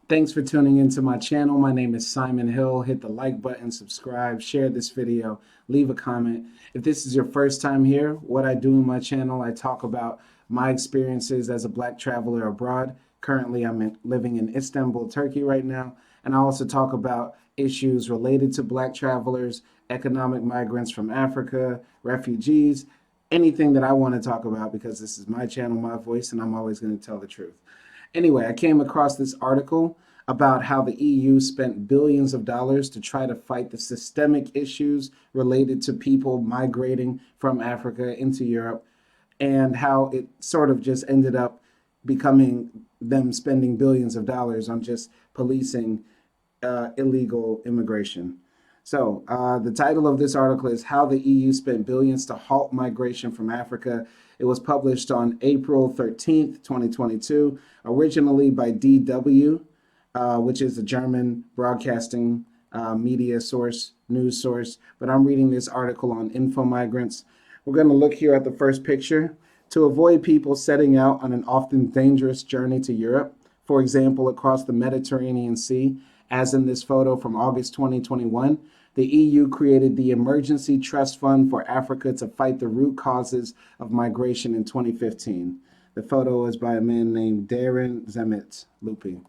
Thanks for tuning into my channel. My name is Simon Hill. Hit the like button, subscribe, share this video, leave a comment. If this is your first time here, what I do in my channel, I talk about my experiences as a black traveler abroad. Currently, living in Istanbul, Turkey right now. And I also talk about issues related to black travelers, economic migrants from Africa, refugees, anything that I want to talk about because this is my channel, my voice, and I'm always going to tell the truth. Anyway, I came across this article about how the EU spent billions of dollars to try to fight the systemic issues related to people migrating from Africa into Europe, and how it sort of just ended up becoming them spending billions of dollars on just policing illegal immigration. So the title of this article is How the EU Spent Billions to Halt Migration from Africa. It was published on April 13th, 2022, originally by DW, which is a German broadcasting media source, news source. But I'm reading this article on Info Migrants. We're going to look here at the first picture. To avoid people setting out on an often dangerous journey to Europe, for example, across the Mediterranean Sea, as in this photo from August 2021, the EU created the Emergency Trust Fund for Africa to fight the root causes of migration in 2015. The photo is by a man named Darren Zemet Lupi.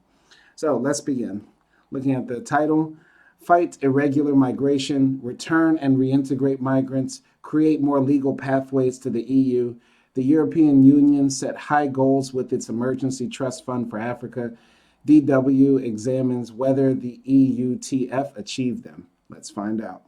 So let's begin. Looking at the title, Fight Irregular Migration, Return and Reintegrate Migrants, Create More Legal Pathways to the EU. The European Union set high goals with its Emergency Trust Fund for Africa. DW examines whether the EUTF achieved them. Let's find out.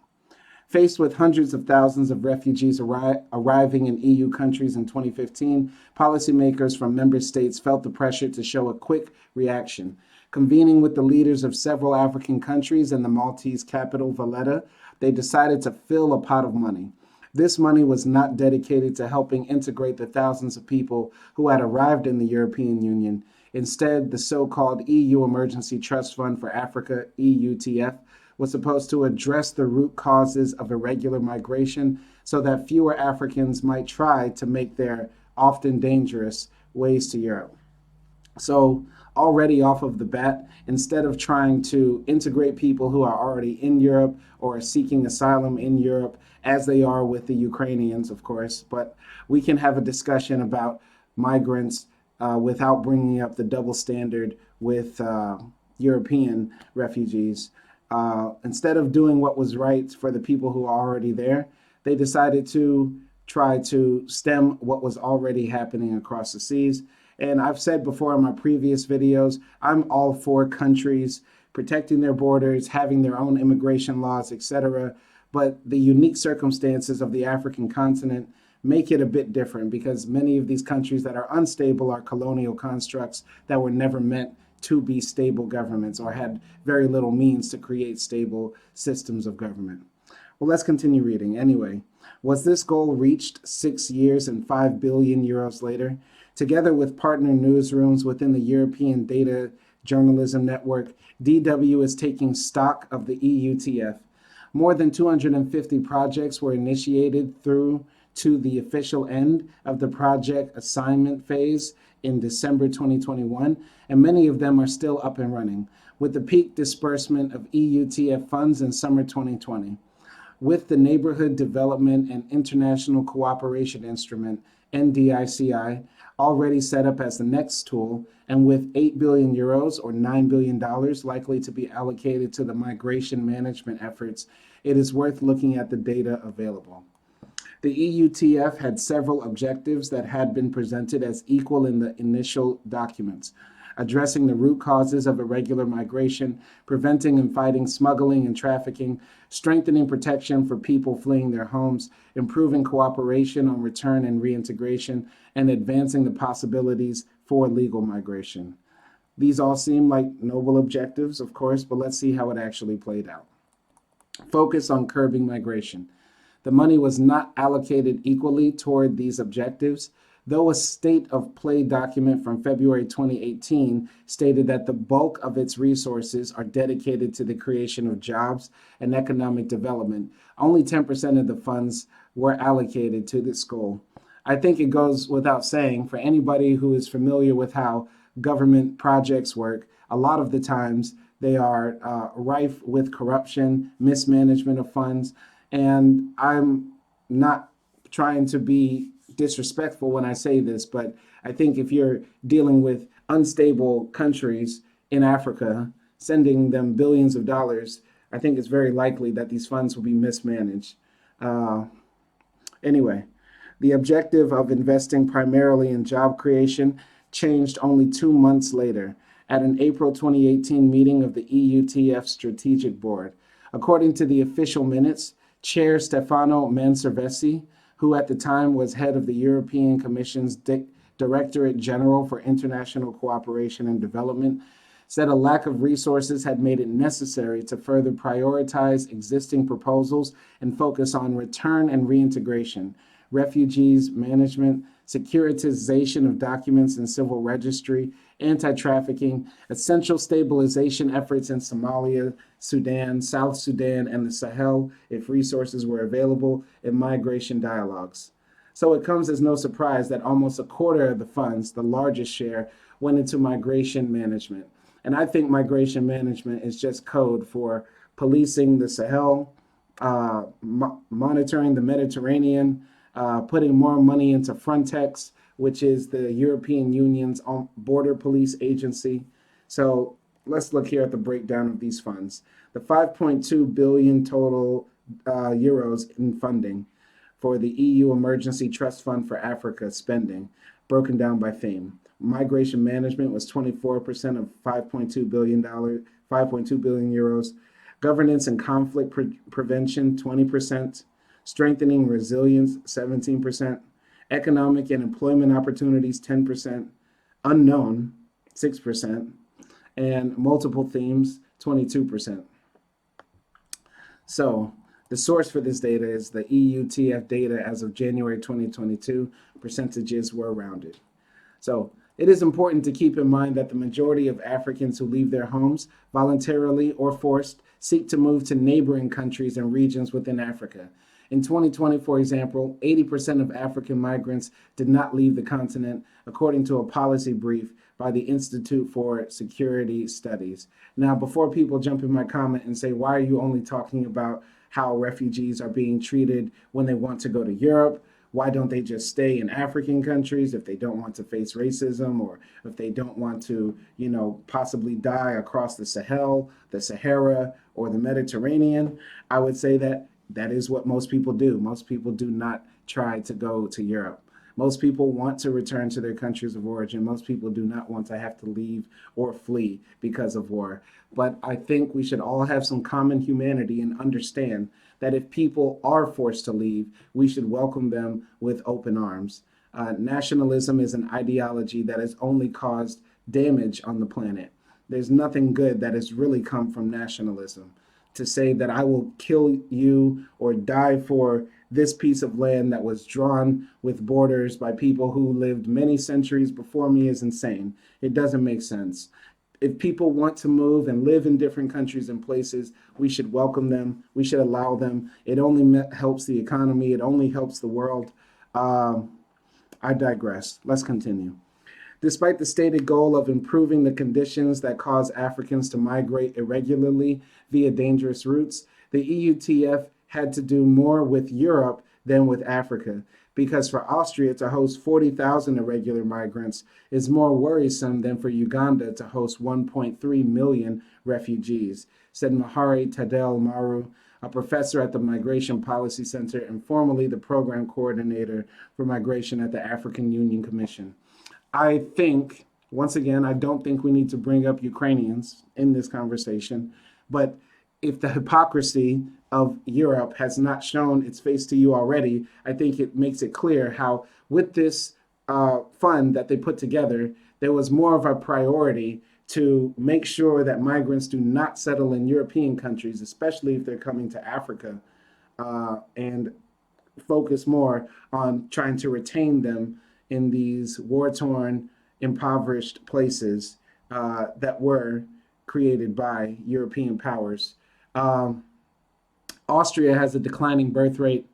Faced with hundreds of thousands of refugees arriving in EU countries in 2015, policymakers from member states felt the pressure to show a quick reaction. Convening with the leaders of several African countries in the Maltese capital, Valletta, they decided to fill a pot of money. This money was not dedicated to helping integrate the thousands of people who had arrived in the European Union. Instead, the so-called EU Emergency Trust Fund for Africa, EUTF, was supposed to address the root causes of irregular migration so that fewer Africans might try to make their often dangerous ways to Europe. So already off of the bat, instead of trying to integrate people who are already in Europe or are seeking asylum in Europe, as they are with the Ukrainians, of course, but we can have a discussion about migrants without bringing up the double standard with European refugees. Instead of doing what was right for the people who are already there, they decided to try to stem what was already happening across the seas. And I've said before in my previous videos, I'm all for countries protecting their borders, having their own immigration laws, etc. But the unique circumstances of the African continent make it a bit different because many of these countries that are unstable are colonial constructs that were never meant to be stable governments or had very little means to create stable systems of government. Well, let's continue reading. Anyway, was this goal reached 6 years and 5 billion euros later? Together with partner newsrooms within the European Data Journalism Network, DW is taking stock of the EUTF. More than 250 projects were initiated through to the official end of the project assignment phase in December 2021, and many of them are still up and running, with the peak disbursement of EUTF funds in summer 2020. With the Neighborhood Development and International Cooperation Instrument, NDICI, already set up as the next tool, and with 8 billion euros or $9 billion likely to be allocated to the migration management efforts, it is worth looking at the data available. The EUTF had several objectives that had been presented as equal in the initial documents: addressing the root causes of irregular migration, preventing and fighting smuggling and trafficking, strengthening protection for people fleeing their homes, improving cooperation on return and reintegration, and advancing the possibilities for legal migration. These all seem like noble objectives, of course, but let's see how it actually played out. Focus on curbing migration. The money was not allocated equally toward these objectives, though a state of play document from February 2018 stated that the bulk of its resources are dedicated to the creation of jobs and economic development. Only 10% of the funds were allocated to this goal. I think it goes without saying for anybody who is familiar with how government projects work, A lot of the times they are rife with corruption, mismanagement of funds, and I'm not trying to be disrespectful when I say this, but I think if you're dealing with unstable countries in Africa, sending them billions of dollars, I think it's very likely that these funds will be mismanaged. Uh, anyway, the objective of investing primarily in job creation changed only 2 months later at an April 2018 meeting of the EUTF Strategic Board. According to the official minutes, Chair Stefano Manservisi, who at the time was head of the European Commission's Directorate General for International Cooperation and Development, said a lack of resources had made it necessary to further prioritize existing proposals and focus on return and reintegration, refugees management, securitization of documents and civil registry, anti-trafficking, essential stabilization efforts in Somalia, Sudan, South Sudan, and the Sahel, if resources were available, and migration dialogues. So it comes as no surprise that almost a quarter of the funds, the largest share, went into migration management. And I think migration management is just code for policing the Sahel, monitoring the Mediterranean, putting more money into Frontex, which is the European Union's border police agency. So let's look here at the breakdown of these funds. The 5.2 billion total euros in funding for the EU Emergency Trust Fund for Africa spending, broken down by theme. Migration management was 24% of $5.2 billion, 5.2 billion euros. Governance and conflict prevention, 20%. Strengthening resilience, 17%. Economic and employment opportunities, 10%. Unknown, 6%. And multiple themes, 22%. So the source for this data is the EUTF data as of January 2022. Percentages were rounded. So it is important to keep in mind that the majority of Africans who leave their homes, voluntarily or forced, seek to move to neighboring countries and regions within Africa. In 2020, for example, 80% of African migrants did not leave the continent, according to a policy brief by the Institute for Security Studies. Now, before people jump in my comment and say, why are you only talking about how refugees are being treated when they want to go to Europe? Why don't they just stay in African countries if they don't want to face racism, or if they don't want to, possibly die across the Sahel, the Sahara, or the Mediterranean? I would say that is what most people do. Most people do not try to go to Europe. Most people want to return to their countries of origin. Most people do not want to have to leave or flee because of war. But I think we should all have some common humanity and understand that if people are forced to leave, we should welcome them with open arms. Nationalism is an ideology that has only caused damage on the planet. There's nothing good that has really come from nationalism. To say that I will kill you or die for this piece of land that was drawn with borders by people who lived many centuries before me is insane. It doesn't make sense. If people want to move and live in different countries and places, we should welcome them. We should allow them. It only helps the economy. It only helps the world. I digress. Let's continue. Despite the stated goal of improving the conditions that cause Africans to migrate irregularly via dangerous routes, the EUTF had to do more with Europe than with Africa, because for Austria to host 40,000 irregular migrants is more worrisome than for Uganda to host 1.3 million refugees, said Mahari Tadel Maru, a professor at the Migration Policy Center and formerly the program coordinator for migration at the African Union Commission. I think, once again, I don't think we need to bring up Ukrainians in this conversation, but if the hypocrisy of Europe has not shown its face to you already, I think it makes it clear how with this fund that they put together, there was more of a priority to make sure that migrants do not settle in European countries, especially if they're coming to Africa, and focus more on trying to retain them in these war-torn, impoverished places that were created by European powers. Austria has a declining birth rate.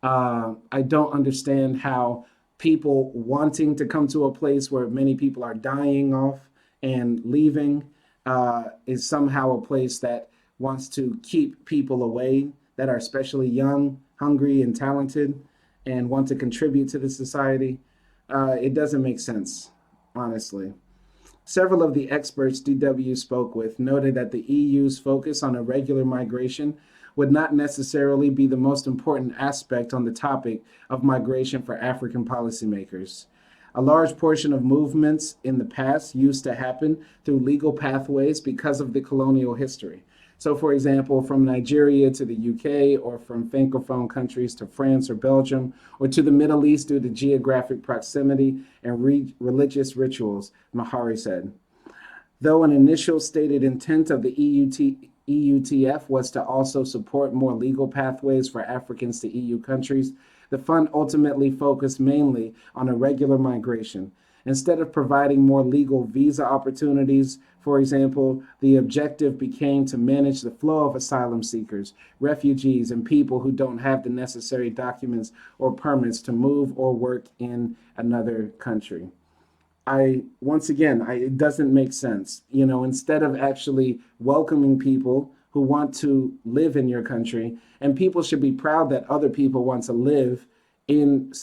I don't understand how people wanting to come to a place where many people are dying off and leaving is somehow a place that wants to keep people away that are especially young, hungry, and talented and want to contribute to the society. It doesn't make sense, honestly. Several of the experts DW spoke with noted that the EU's focus on irregular migration would not necessarily be the most important aspect on the topic of migration for African policymakers. A large portion of movements in the past used to happen through legal pathways because of the colonial history. So, for example, from Nigeria to the UK, or from Francophone countries to France or Belgium, or to the Middle East due to geographic proximity and religious rituals, Mahari said. Though an initial stated intent of the EUTF was to also support more legal pathways for Africans to EU countries, the fund ultimately focused mainly on irregular migration. Instead of providing more legal visa opportunities, for example, the objective became to manage the flow of asylum seekers, refugees, and people who don't have the necessary documents or permits to move or work in another country. It doesn't make sense. Instead of actually welcoming people who want to live in your country, and people should be proud that other people want to live in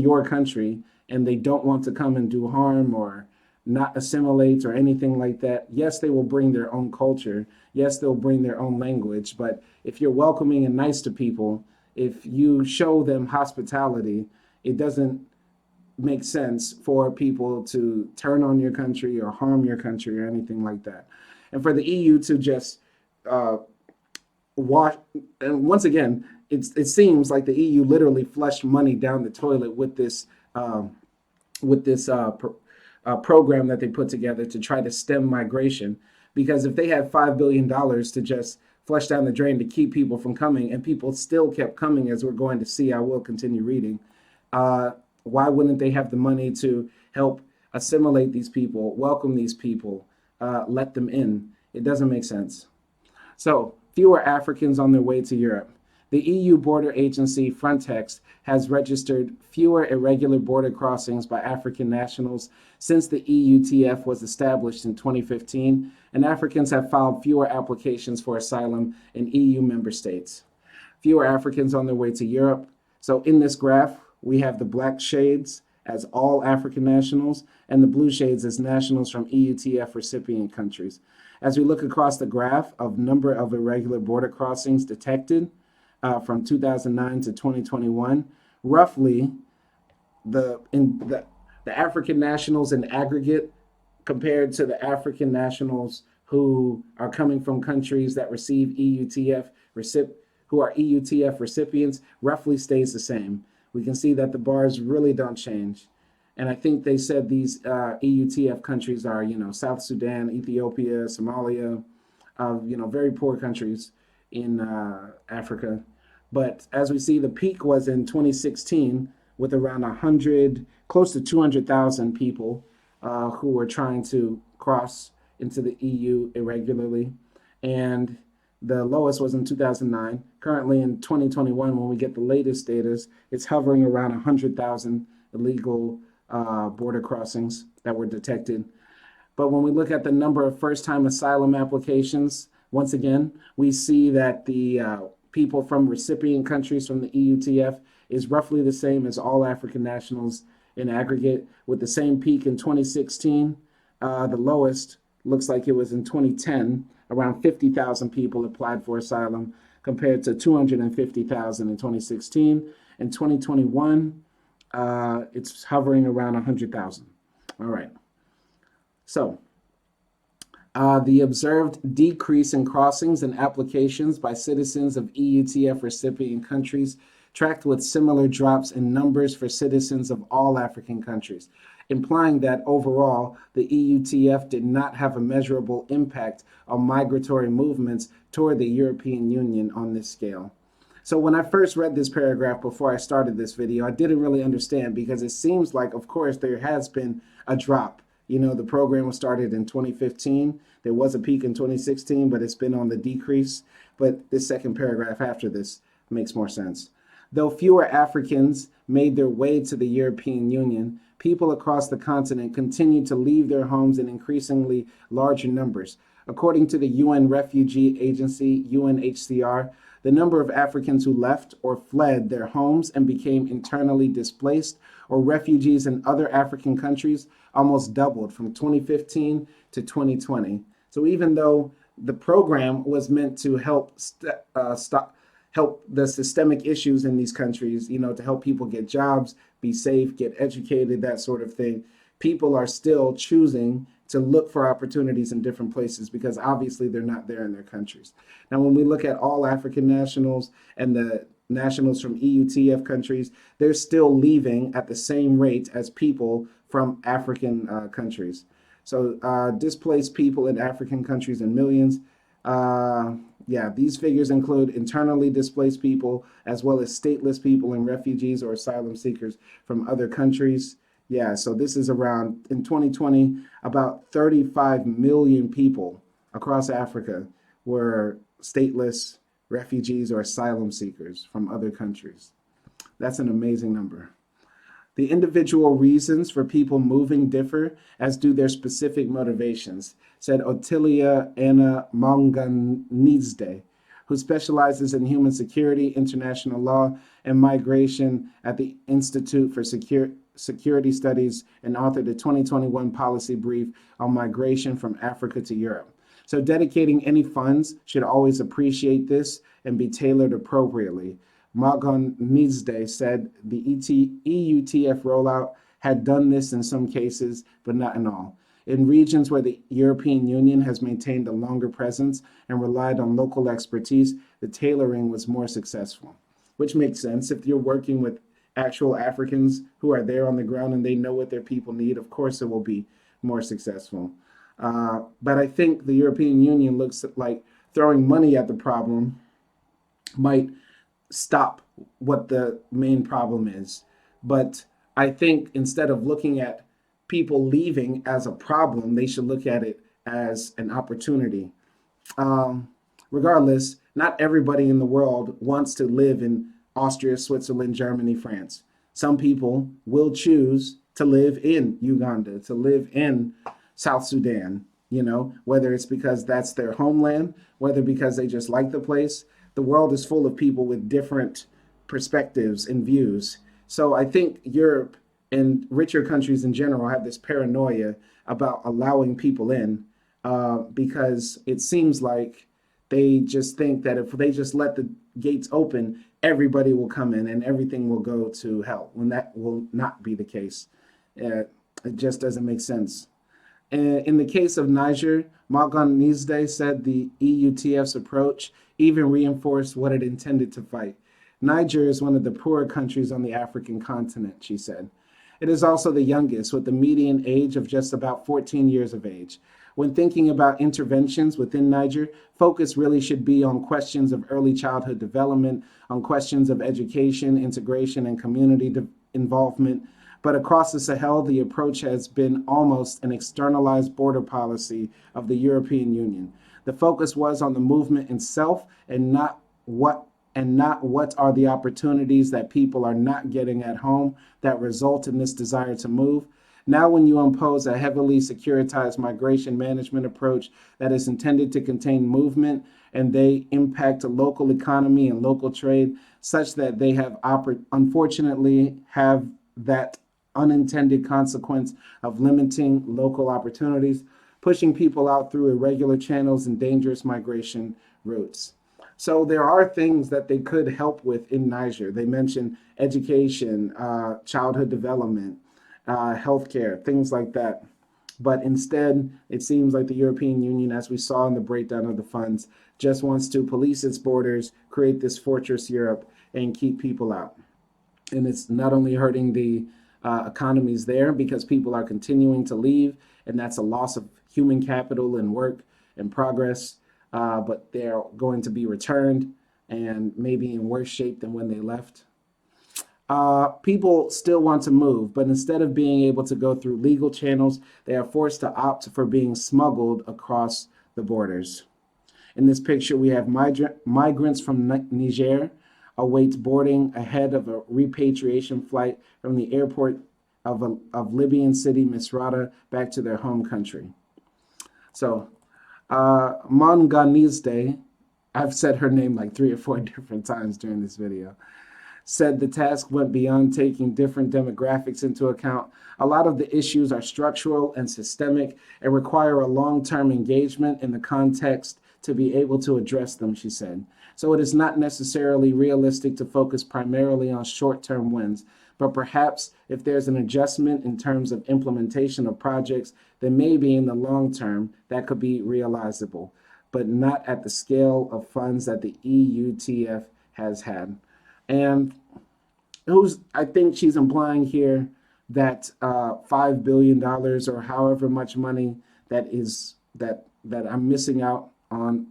your country, and they don't want to come and do harm or not assimilate or anything like that. Yes, they will bring their own culture. Yes, they'll bring their own language. But if you're welcoming and nice to people, if you show them hospitality, it doesn't make sense for people to turn on your country or harm your country or anything like that. And for the EU to just wash, and once again, it seems like the EU literally flushed money down the toilet with this program that they put together to try to stem migration. Because if they had $5 billion to just flush down the drain to keep people from coming, and people still kept coming, as we're going to see, I will continue reading, why wouldn't they have the money to help assimilate these people, welcome these people, let them in? It doesn't make sense. So, fewer Africans on their way to Europe. The EU border agency Frontex has registered fewer irregular border crossings by African nationals since the EUTF was established in 2015, and Africans have filed fewer applications for asylum in EU member states. Fewer Africans on their way to Europe. So in this graph, we have the black shades as all African nationals and the blue shades as nationals from EUTF recipient countries. As we look across the graph of number of irregular border crossings detected, from 2009 to 2021, roughly the African nationals in aggregate compared to the African nationals who are coming from countries that receive who are EUTF recipients, roughly stays the same. We can see that the bars really don't change. And I think they said these EUTF countries are, South Sudan, Ethiopia, Somalia, very poor countries in Africa. But as we see, the peak was in 2016 with around close to 200,000 people who were trying to cross into the EU irregularly. And the lowest was in 2009. Currently in 2021, when we get the latest data, it's hovering around 100,000 illegal border crossings that were detected. But when we look at the number of first-time asylum applications, once again, we see that the people from recipient countries from the EUTF is roughly the same as all African nationals in aggregate, with the same peak in 2016. The lowest looks like it was in 2010. Around 50,000 people applied for asylum compared to 250,000 in 2016. In 2021, it's hovering around 100,000. All right. So, the observed decrease in crossings and applications by citizens of EUTF recipient countries tracked with similar drops in numbers for citizens of all African countries, implying that overall, the EUTF did not have a measurable impact on migratory movements toward the European Union on this scale. So when I first read this paragraph before I started this video, I didn't really understand, because it seems like, of course, there has been a drop. The program was started in 2015. There was a peak in 2016, but it's been on the decrease. But this second paragraph after this makes more sense. Though fewer Africans made their way to the European Union, people across the continent continued to leave their homes in increasingly larger numbers. According to the UN Refugee Agency, UNHCR, the number of Africans who left or fled their homes and became internally displaced or refugees in other African countries almost doubled from 2015 to 2020. So even though the program was meant to help help the systemic issues in these countries, to help people get jobs, be safe, get educated, that sort of thing, people are still choosing to look for opportunities in different places because obviously they're not there in their countries. Now, when we look at all African nationals and the nationals from EUTF countries, they're still leaving at the same rate as people from African countries. So displaced people in African countries in millions. These figures include internally displaced people as well as stateless people and refugees or asylum seekers from other countries. Yeah, so this is around, in 2020, about 35 million people across Africa were stateless, refugees, or asylum seekers from other countries. That's an amazing number. The individual reasons for people moving differ, as do their specific motivations, said Otilia Anna Manganizde, who specializes in human security, international law, and migration at the Institute for Security Studies, and authored the 2021 policy brief on migration from Africa to Europe. So dedicating any funds should always appreciate this and be tailored appropriately. Maganizde said the EUTF rollout had done this in some cases, but not in all. In regions where the European Union has maintained a longer presence and relied on local expertise, the tailoring was more successful, which makes sense. If you're working with actual Africans who are there on the ground and they know what their people need, of course it will be more successful. But I think the European Union looks like throwing money at the problem might stop what the main problem is. But I think instead of looking at people leaving as a problem, they should look at it as an opportunity. Regardless, not everybody in the world wants to live in Austria, Switzerland, Germany, France. Some people will choose to live in Uganda, to live in South Sudan, whether it's because that's their homeland, whether because they just like the place. The world is full of people with different perspectives and views. So I think Europe and richer countries in general have this paranoia about allowing people in because it seems like they just think that if they just let the gates open, everybody will come in and everything will go to hell, when that will not be the case. It just doesn't make sense. In the case of Niger, Maganizde said the EUTF's approach even reinforced what it intended to fight. Niger is one of the poorer countries on the African continent, she said. It is also the youngest, with the median age of just about 14 years of age. When thinking about interventions within Niger, focus really should be on questions of early childhood development, on questions of education, integration, and community involvement. But across the Sahel, the approach has been almost an externalized border policy of the European Union. The focus was on the movement itself and not what are the opportunities that people are not getting at home that result in this desire to move. Now, when you impose a heavily securitized migration management approach that is intended to contain movement and they impact the local economy and local trade such that they have unfortunately have that unintended consequence of limiting local opportunities, pushing people out through irregular channels and dangerous migration routes. So there are things that they could help with in Niger. They mentioned education, childhood development, healthcare, things like that. But instead, it seems like the European Union, as we saw in the breakdown of the funds, just wants to police its borders, create this fortress Europe, and keep people out. And it's not only hurting the economies there because people are continuing to leave, and that's a loss of human capital and work and progress, but they're going to be returned and maybe in worse shape than when they left. People still want to move, but instead of being able to go through legal channels, they are forced to opt for being smuggled across the borders. In this picture, we have migrants from Niger await boarding ahead of a repatriation flight from the airport of Libyan city Misrata back to their home country. So Manganese, I've said her name like 3 or 4 different times during this video, said the task went beyond taking different demographics into account. A lot of the issues are structural and systemic and require a long-term engagement in the context to be able to address them, she said. So it is not necessarily realistic to focus primarily on short-term wins, but perhaps if there's an adjustment in terms of implementation of projects, then maybe in the long term that could be realizable, but not at the scale of funds that the EUTF has had. And I think she's implying here that $5 billion or however much money that I'm missing out on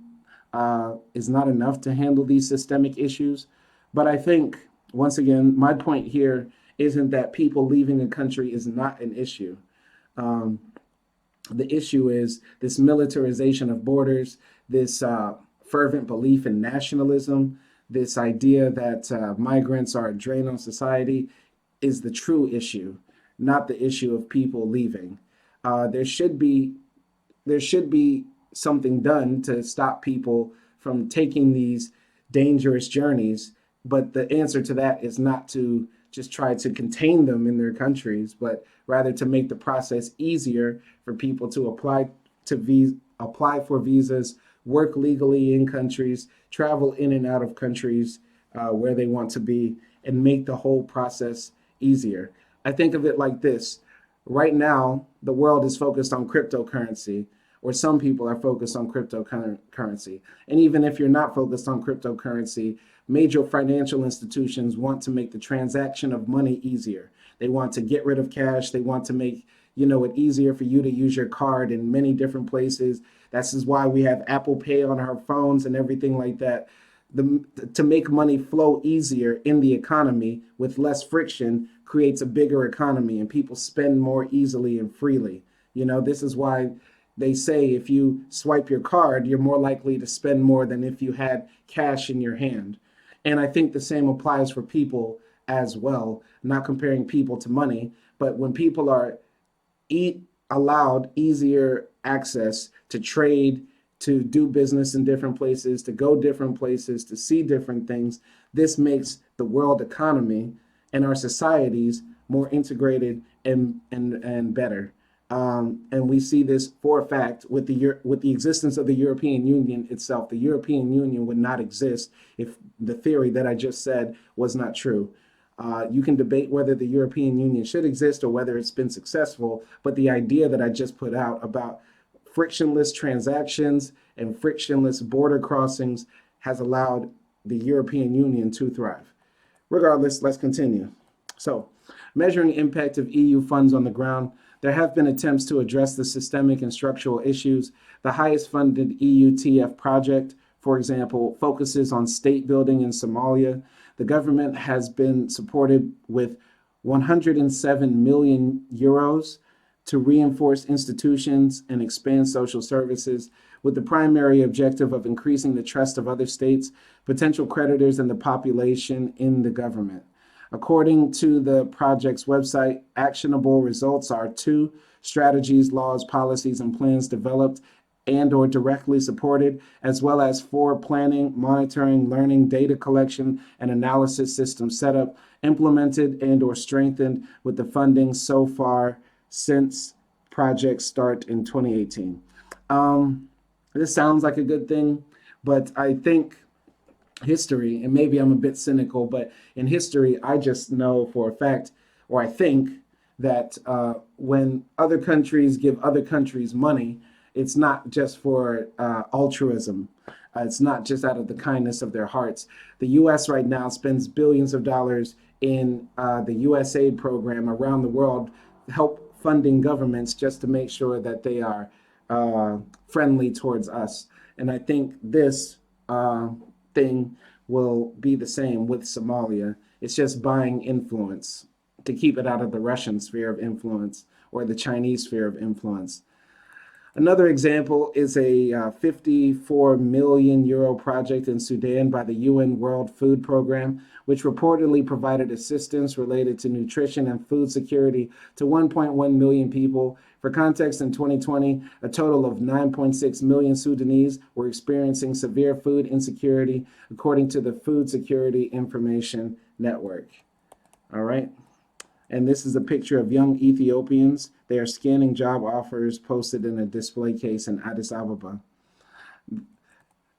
is not enough to handle these systemic issues. But I think, once again, my point here isn't that people leaving a country is not an issue. The issue is this militarization of borders, this fervent belief in nationalism, this idea that migrants are a drain on society is the true issue, not the issue of people leaving. There should be something done to stop people from taking these dangerous journeys, but the answer to that is not to just try to contain them in their countries, but rather to make the process easier for people to apply for visas, work legally in countries, travel in and out of countries where they want to be, and make the whole process easier. I think of it like this. Right now, the world is focused on cryptocurrency, or some people are focused on cryptocurrency. And even if you're not focused on cryptocurrency, major financial institutions want to make the transaction of money easier. They want to get rid of cash. They want to make it easier for you to use your card in many different places. This is why we have Apple Pay on our phones and everything like that. To make money flow easier in the economy with less friction creates a bigger economy, and people spend more easily and freely. This is why they say if you swipe your card, you're more likely to spend more than if you had cash in your hand. And I think the same applies for people as well, not comparing people to money, but when people are allowed easier access to trade, to do business in different places, to go different places, to see different things, this makes the world economy and our societies more integrated and better. And we see this for a fact with the existence of the European Union itself. The European Union would not exist if the theory that I just said was not true. You can debate whether the European Union should exist or whether it's been successful, but the idea that I just put out about frictionless transactions and frictionless border crossings has allowed the European Union to thrive. Regardless, let's continue. So, measuring impact of EU funds on the ground. There have been attempts to address the systemic and structural issues. The highest funded EUTF project, for example, focuses on state building in Somalia. The government has been supported with 107 million euros to reinforce institutions and expand social services, with the primary objective of increasing the trust of other states, potential creditors, and the population in the government. According to the project's website, actionable results are 2 strategies, laws, policies, and plans developed and or directly supported, as well as 4 planning, monitoring, learning, data collection, and analysis systems set up, implemented, and or strengthened with the funding so far since project start in 2018. This sounds like a good thing, but I think history, and maybe I'm a bit cynical, but in history, I just know for a fact, or I think that when other countries give other countries money, it's not just for altruism. It's not just out of the kindness of their hearts. The U.S. right now spends billions of dollars in the USAID program around the world, help funding governments just to make sure that they are friendly towards us. And I think this thing will be the same with Somalia. It's just buying influence to keep it out of the Russian sphere of influence or the Chinese sphere of influence. Another example is a 54 million euro project in Sudan by the UN World Food Program, which reportedly provided assistance related to nutrition and food security to 1.1 million people For context, in 2020, a total of 9.6 million Sudanese were experiencing severe food insecurity, according to the Food Security Information Network. All right. And this is a picture of young Ethiopians. They are scanning job offers posted in a display case in Addis Ababa.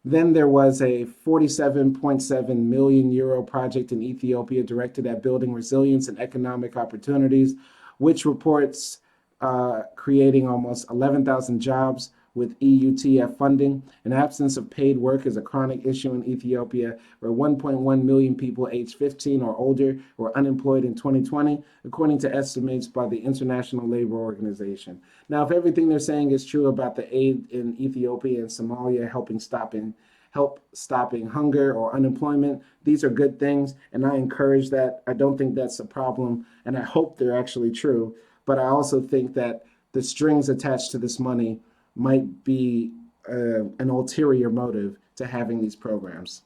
Then there was a 47.7 million euro project in Ethiopia directed at building resilience and economic opportunities, which reports creating almost 11,000 jobs with EUTF funding. An absence of paid work is a chronic issue in Ethiopia, where 1.1 million people aged 15 or older were unemployed in 2020, according to estimates by the International Labor Organization. Now, if everything they're saying is true about the aid in Ethiopia and Somalia help stopping hunger or unemployment, these are good things, and I encourage that. I don't think that's a problem, and I hope they're actually true, but I also think that the strings attached to this money might be an ulterior motive to having these programs.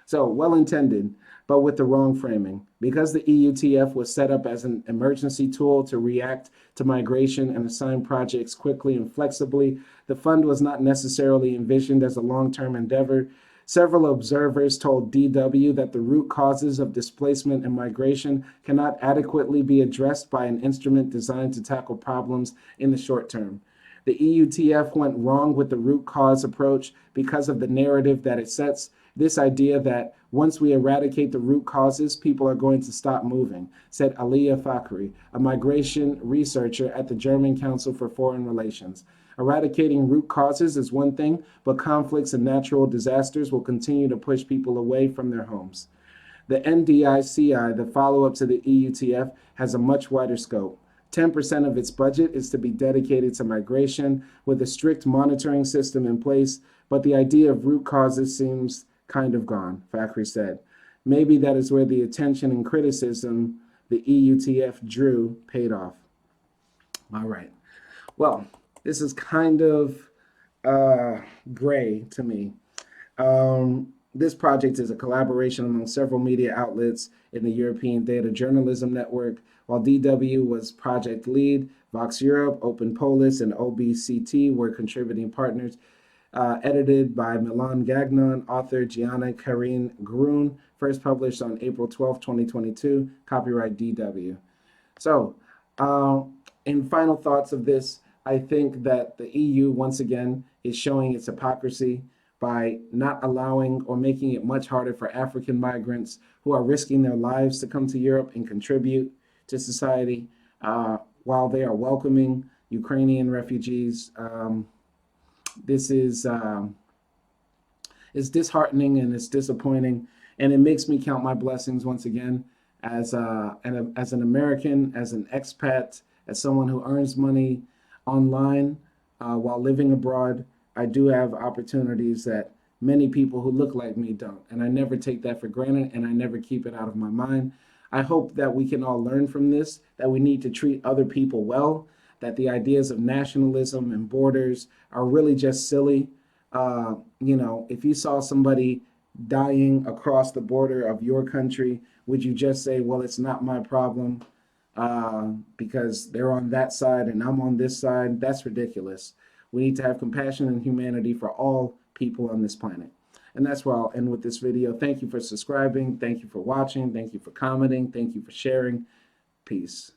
So well intended, but with the wrong framing. Because the EUTF was set up as an emergency tool to react to migration and assign projects quickly and flexibly, the fund was not necessarily envisioned as a long-term endeavor. Several observers told DW that the root causes of displacement and migration cannot adequately be addressed by an instrument designed to tackle problems in the short term. The EUTF went wrong with the root cause approach because of the narrative that it sets. This idea that once we eradicate the root causes, people are going to stop moving, said Aliya Fakhri, a migration researcher at the German Council for Foreign Relations. Eradicating root causes is one thing, but conflicts and natural disasters will continue to push people away from their homes. The NDICI, the follow-up to the EUTF, has a much wider scope. 10% of its budget is to be dedicated to migration with a strict monitoring system in place, but the idea of root causes seems kind of gone, Fakhri said. Maybe that is where the attention and criticism the EUTF drew paid off. All right. Well, this is kind of gray to me. This project is a collaboration among several media outlets in the European Data Journalism Network. While DW was project lead, Vox Europe, Open Polis, and OBCT were contributing partners. Edited by Milan Gagnon, author Gianna Karine Grun, first published on April 12, 2022, copyright DW. So, in final thoughts of this, I think that the EU, once again, is showing its hypocrisy by not allowing or making it much harder for African migrants who are risking their lives to come to Europe and contribute to society while they are welcoming Ukrainian refugees. This is disheartening and it's disappointing, and it makes me count my blessings once again as an American, as an expat, as someone who earns money online while living abroad. I do have opportunities that many people who look like me don't, and I never take that for granted, and I never keep it out of my mind. I hope that we can all learn from this, that we need to treat other people well, that the ideas of nationalism and borders are really just silly. If you saw somebody dying across the border of your country, would you just say, well, it's not my problem because they're on that side and I'm on this side? That's ridiculous. We need to have compassion and humanity for all people on this planet. And that's where I'll end with this video. Thank you for subscribing. Thank you for watching. Thank you for commenting. Thank you for sharing. Peace.